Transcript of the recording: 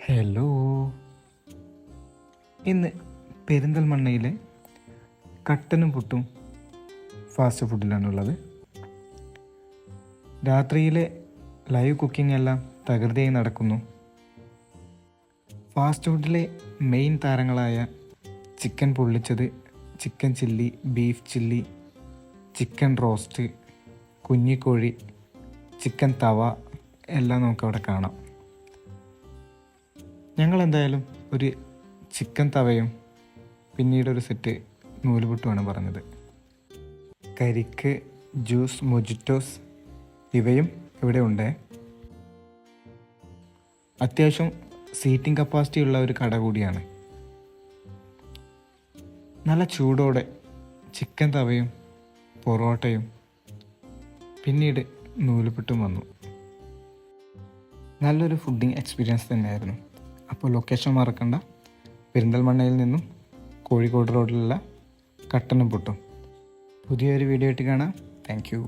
Hello, ഇന്ന് പെരിന്തൽമണ്ണയിലെ കട്ടനും പുട്ടും fast ഫുഡിലാണുള്ളത്. രാത്രിയിലെ ലൈവ് കുക്കിംഗ് എല്ലാം തകൃതിയായി നടക്കുന്നു. ഫാസ്റ്റ് ഫുഡിലെ മെയിൻ താരങ്ങളായ ചിക്കൻ പൊള്ളിച്ചത്, chicken chilli, beef chilli, chicken roast, കുഞ്ഞിക്കോഴി, ചിക്കൻ തവ എല്ലാം നമുക്കവിടെ കാണാം. ഞങ്ങളെന്തായാലും ഒരു ചിക്കൻ തവയും പിന്നീട് ഒരു സെറ്റ് നൂലുപുട്ടുമാണ് പറഞ്ഞത്. കരിക്ക്, ജ്യൂസ്, മൊജിറ്റോസ് ഇവയും ഇവിടെ ഉണ്ട്. അത്യാവശ്യം സീറ്റിംഗ് കപ്പാസിറ്റി ഉള്ള ഒരു കട കൂടിയാണ്. നല്ല ചൂടോടെ ചിക്കൻ തവയും പൊറോട്ടയും പിന്നീട് നൂലുപുട്ടും വന്നു. നല്ലൊരു ഫുഡിങ് എക്സ്പീരിയൻസ് തന്നെയായിരുന്നു. അപ്പോൾ ലൊക്കേഷൻ മറക്കണ്ട, പെരിന്തൽമണ്ണയിൽ നിന്നും കോഴിക്കോട് റോഡിലുള്ള കട്ടനും പുട്ടും. പുതിയൊരു വീഡിയോ ആയിട്ട് കാണാം. Thank you.